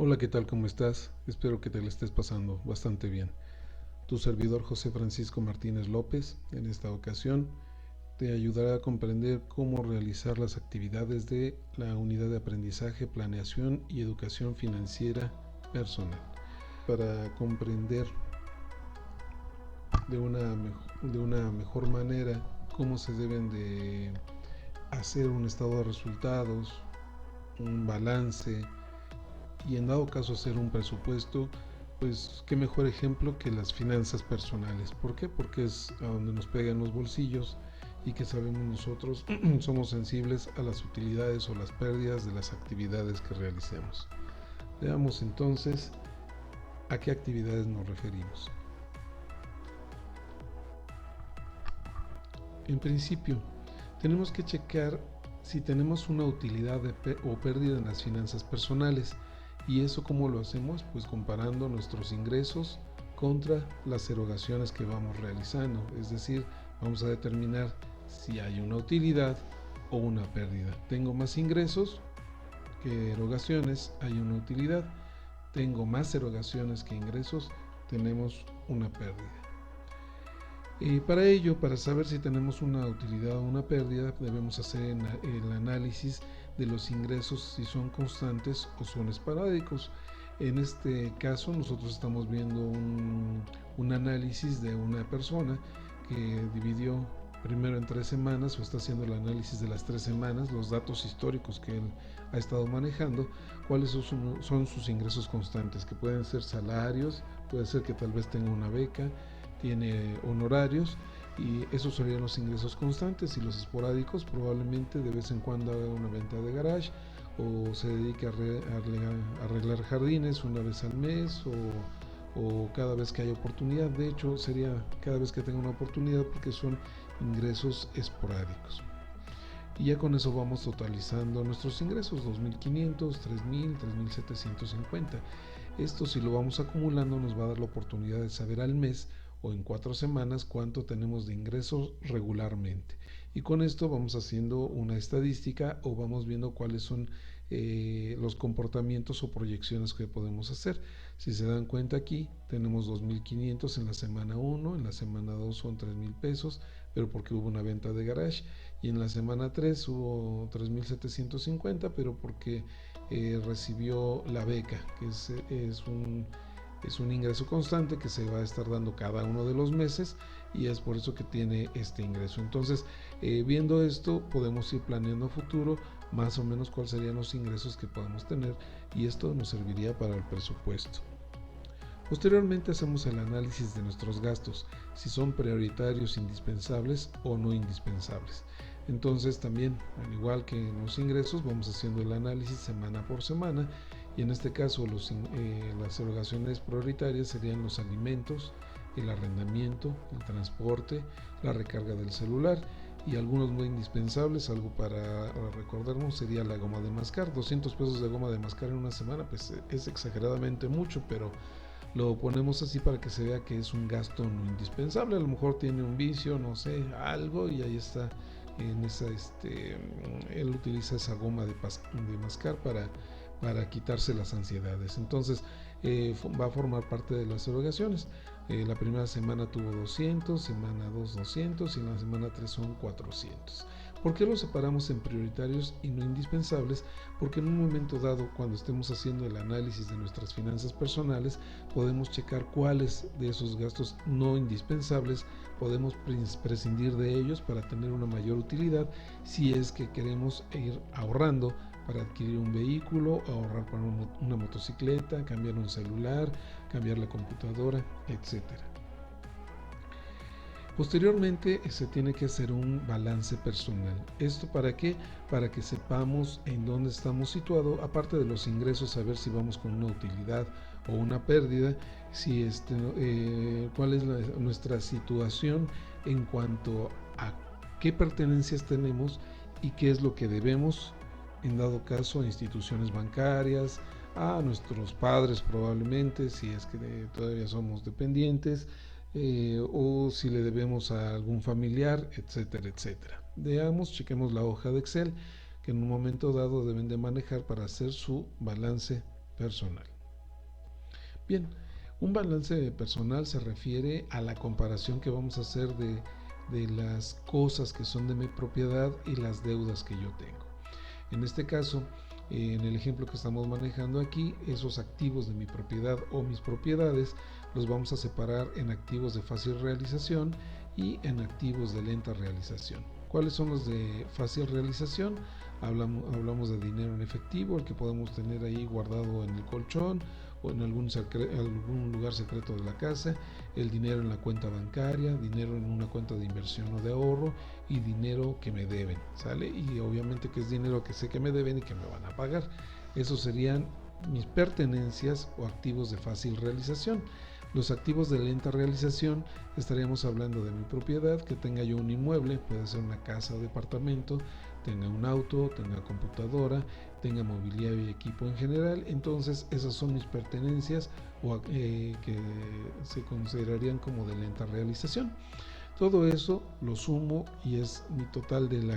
Hola, ¿qué tal? ¿Cómo estás? Espero que te la estés pasando bastante bien. Tu servidor José Francisco Martínez López, en esta ocasión, te ayudará a comprender cómo realizar las actividades de la unidad de aprendizaje, planeación y educación financiera personal. Para comprender de una mejor manera cómo se deben de hacer un estado de resultados, un balance y en dado caso hacer un presupuesto, pues qué mejor ejemplo que las finanzas personales. ¿Por qué? Porque es a donde nos pegan los bolsillos y que sabemos nosotros somos sensibles a las utilidades o las pérdidas de las actividades que realicemos. Veamos entonces a qué actividades nos referimos. En principio, tenemos que checar si tenemos una utilidad o pérdida en las finanzas personales. ¿Y eso cómo lo hacemos? Pues comparando nuestros ingresos contra las erogaciones que vamos realizando. Es decir, vamos a determinar si hay una utilidad o una pérdida. Tengo más ingresos que erogaciones, hay una utilidad. Tengo más erogaciones que ingresos, tenemos una pérdida. Para ello, para saber si tenemos una utilidad o una pérdida, debemos hacer el análisis de los ingresos, si son constantes o son esporádicos. En este caso, nosotros estamos viendo un análisis de una persona que dividió primero en 3 semanas, o está haciendo el análisis de las 3 semanas, los datos históricos que él ha estado manejando, cuáles son sus ingresos constantes, que pueden ser salarios, puede ser que tal vez tenga una beca, tiene honorarios, y esos serían los ingresos constantes. Y los esporádicos, probablemente de vez en cuando haga una venta de garage o se dedique a arreglar jardines una vez al mes, o cada vez que haya oportunidad. De hecho, sería cada vez que tenga una oportunidad, porque son ingresos esporádicos. Y ya con eso vamos totalizando nuestros ingresos: 2.500, 3.000, 3.750. Esto, si lo vamos acumulando, nos va a dar la oportunidad de saber al mes o en 4 semanas cuánto tenemos de ingresos regularmente. Y con esto vamos haciendo una estadística, o vamos viendo cuáles son los comportamientos o proyecciones que podemos hacer. Si se dan cuenta, aquí tenemos 2.500 en la semana 1, en la semana 2 son 3.000 pesos, pero porque hubo una venta de garage. Y en la semana 3 hubo 3.750, pero porque recibió la beca, que es un ingreso constante que se va a estar dando cada uno de los meses, y es por eso que tiene este ingreso. Entonces, viendo esto, podemos ir planeando a futuro más o menos cuáles serían los ingresos que podemos tener, y esto nos serviría para el presupuesto. Posteriormente hacemos el análisis de nuestros gastos, si son prioritarios, indispensables o no indispensables. Entonces también, al igual que en los ingresos, vamos haciendo el análisis semana por semana, y en este caso las erogaciones prioritarias serían los alimentos, el arrendamiento, el transporte, la recarga del celular, y algunos muy indispensables. Algo para recordarnos sería la goma de mascar. 200 pesos de goma de mascar en una semana, pues es exageradamente mucho, pero lo ponemos así para que se vea que es un gasto no indispensable. A lo mejor tiene un vicio, no sé, algo, y ahí está. Él utiliza esa goma de mascar para quitarse las ansiedades. Entonces, va a formar parte de las erogaciones. La primera semana tuvo 200, semana 2 200, y en la semana 3 son 400. ¿Por qué los separamos en prioritarios y no indispensables? Porque en un momento dado, cuando estemos haciendo el análisis de nuestras finanzas personales, podemos checar cuáles de esos gastos no indispensables podemos prescindir de ellos para tener una mayor utilidad, si es que queremos ir ahorrando para adquirir un vehículo, ahorrar para una motocicleta, cambiar un celular, cambiar la computadora, etcétera. Posteriormente se tiene que hacer un balance personal. ¿Esto para qué? Para que sepamos en dónde estamos situados, aparte de los ingresos, saber si vamos con una utilidad o una pérdida, si cuál es nuestra situación en cuanto a qué pertenencias tenemos y qué es lo que debemos, en dado caso, a instituciones bancarias, a nuestros padres probablemente, si es que todavía somos dependientes, o si le debemos a algún familiar, etcétera, etcétera. Veamos, chequemos la hoja de Excel que en un momento dado deben de manejar para hacer su balance personal. Bien, un balance personal se refiere a la comparación que vamos a hacer de las cosas que son de mi propiedad y las deudas que yo tengo. En este caso, en el ejemplo que estamos manejando aquí, esos activos de mi propiedad o mis propiedades los vamos a separar en activos de fácil realización y en activos de lenta realización. ¿Cuáles son los de fácil realización? Hablamos de dinero en efectivo, el que podemos tener ahí guardado en el colchón o en algún lugar secreto de la casa, el dinero en la cuenta bancaria, dinero en una cuenta de inversión o de ahorro y dinero que me deben, ¿sale? Y obviamente que es dinero que sé que me deben y que me van a pagar. Esos serían mis pertenencias o activos de fácil realización. Los activos de lenta realización, estaríamos hablando de mi propiedad, que tenga yo un inmueble, puede ser una casa o departamento, tenga un auto, tenga computadora, tenga mobiliario y equipo en general. Entonces esas son mis pertenencias que se considerarían como de lenta realización. Todo eso lo sumo y es mi total del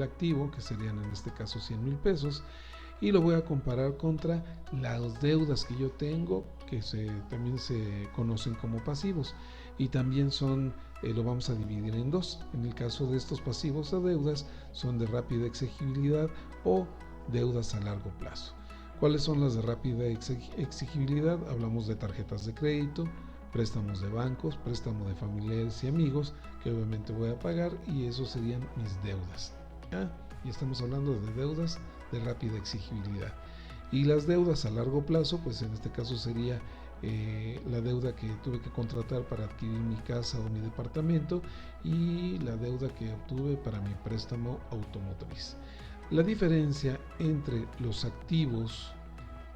activo, que serían en este caso 100,000 pesos, y lo voy a comparar contra las deudas que yo tengo, que también se conocen como pasivos, y también lo vamos a dividir en dos. En el caso de estos pasivos o deudas, son de rápida exigibilidad o deudas a largo plazo. ¿Cuáles son las de rápida exigibilidad? Hablamos de tarjetas de crédito, préstamos de bancos, préstamo de familiares y amigos, que obviamente voy a pagar, y esos serían mis deudas. Y estamos hablando de deudas de rápida exigibilidad. Y las deudas a largo plazo, pues en este caso sería la deuda que tuve que contratar para adquirir mi casa o mi departamento, y la deuda que obtuve para mi préstamo automotriz. La diferencia entre los activos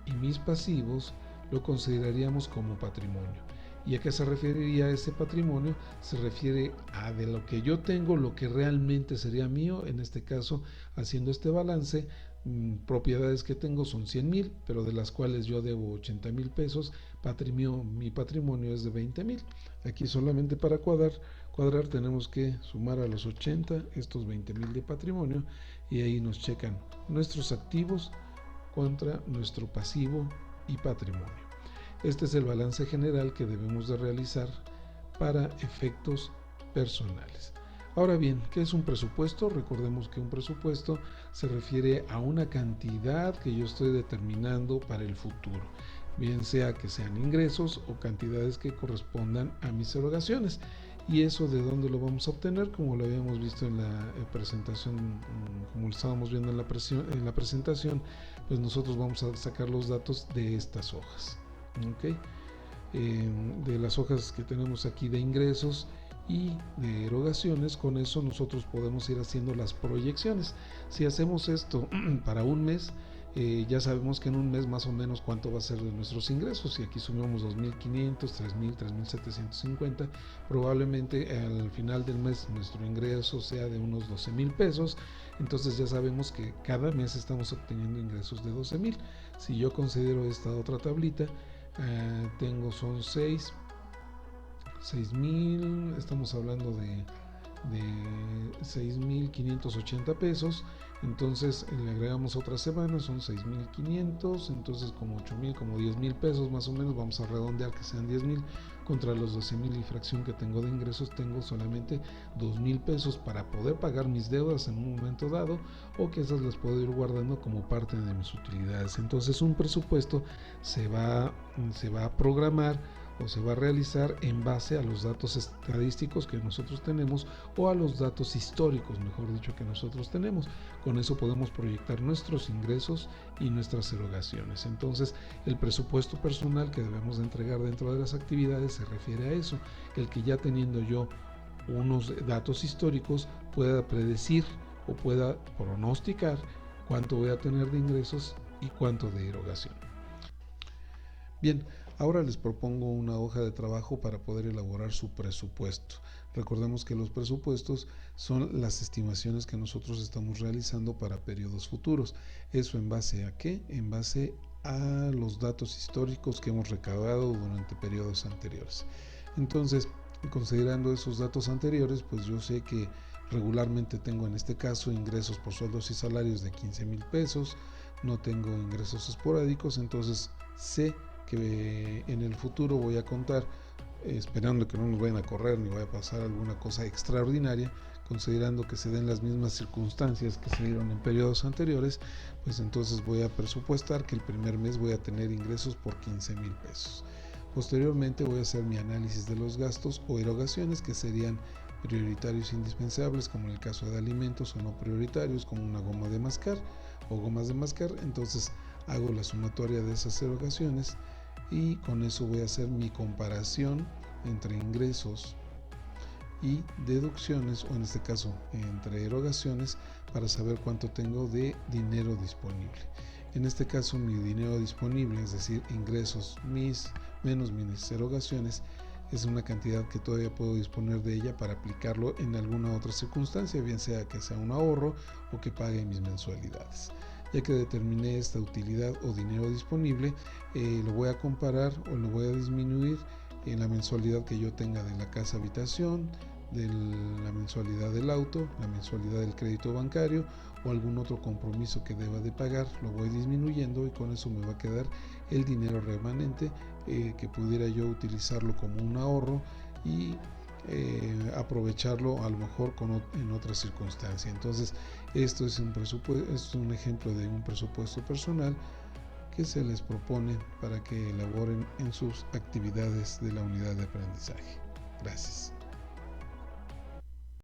y mis pasivos lo consideraríamos como patrimonio. ¿Y a qué se referiría ese patrimonio? Se refiere a de lo que yo tengo, lo que realmente sería mío. En este caso, haciendo este balance, propiedades que tengo son 100,000, pero de las cuales yo debo 80,000 pesos. Mi patrimonio es de 20,000. Aquí solamente para cuadrar tenemos que sumar a los 80 estos 20,000 de patrimonio, y ahí nos checan nuestros activos contra nuestro pasivo y patrimonio. Este es el balance general que debemos de realizar para efectos personales. Ahora bien, ¿qué es un presupuesto? Recordemos que un presupuesto se refiere a una cantidad que yo estoy determinando para el futuro, bien sea que sean ingresos o cantidades que correspondan a mis erogaciones. ¿Y eso de dónde lo vamos a obtener? Como lo habíamos visto en la presentación, como lo estábamos viendo en la presentación, pues nosotros vamos a sacar los datos de estas hojas. ¿Okay? De las hojas que tenemos aquí de ingresos y de erogaciones. Con eso nosotros podemos ir haciendo las proyecciones. Si hacemos esto para un mes, ya sabemos que en un mes más o menos cuánto va a ser de nuestros ingresos. Si aquí sumamos 2,500, 3,000, 3,750, probablemente al final del mes nuestro ingreso sea de unos 12,000 pesos. Entonces ya sabemos que cada mes estamos obteniendo ingresos de 12,000. Si yo considero esta otra tablita, son 6,000, estamos hablando de 6,580 pesos. Entonces le agregamos otra semana, son 6,500, entonces como 8,000, como 10,000 pesos más o menos. Vamos a redondear que sean 10,000 contra los 12,000 y fracción que tengo de ingresos. Tengo solamente 2,000 pesos para poder pagar mis deudas en un momento dado, o que esas las puedo ir guardando como parte de mis utilidades. Entonces un presupuesto se va a programar o se va a realizar en base a los datos estadísticos que nosotros tenemos, o a los datos históricos, mejor dicho, que nosotros tenemos. Con eso podemos proyectar nuestros ingresos y nuestras erogaciones. Entonces, el presupuesto personal que debemos de entregar dentro de las actividades se refiere a eso, el que ya teniendo yo unos datos históricos pueda predecir o pueda pronosticar cuánto voy a tener de ingresos y cuánto de erogación. Bien, ahora les propongo una hoja de trabajo para poder elaborar su presupuesto. Recordemos que los presupuestos son las estimaciones que nosotros estamos realizando para periodos futuros. ¿Eso en base a qué? En base a los datos históricos que hemos recaudado durante periodos anteriores. Entonces, considerando esos datos anteriores, pues yo sé que regularmente tengo en este caso ingresos por sueldos y salarios de 15,000 pesos, no tengo ingresos esporádicos, entonces sé que en el futuro voy a contar, esperando que no nos vayan a correr ni vaya a pasar alguna cosa extraordinaria, considerando que se den las mismas circunstancias que se dieron en periodos anteriores, pues entonces voy a presupuestar que el primer mes voy a tener ingresos por 15,000 pesos. Posteriormente voy a hacer mi análisis de los gastos o erogaciones que serían prioritarios e indispensables, como en el caso de alimentos, o no prioritarios, como una goma de mascar o gomas de mascar. Entonces hago la sumatoria de esas erogaciones y con eso voy a hacer mi comparación entre ingresos y deducciones, o en este caso entre erogaciones, para saber cuánto tengo de dinero disponible. En este caso mi dinero disponible, es decir, ingresos menos mis erogaciones, es una cantidad que todavía puedo disponer de ella para aplicarlo en alguna otra circunstancia, bien sea que sea un ahorro o que pague mis mensualidades. Ya que determiné esta utilidad o dinero disponible, lo voy a comparar o lo voy a disminuir en la mensualidad que yo tenga de la casa habitación, de la mensualidad del auto, la mensualidad del crédito bancario o algún otro compromiso que deba de pagar. Lo voy disminuyendo y con eso me va a quedar el dinero remanente, que pudiera yo utilizarlo como un ahorro y aprovecharlo a lo mejor en otra circunstancia. Entonces esto es un ejemplo de un presupuesto personal que se les propone para que elaboren en sus actividades de la unidad de aprendizaje. Gracias.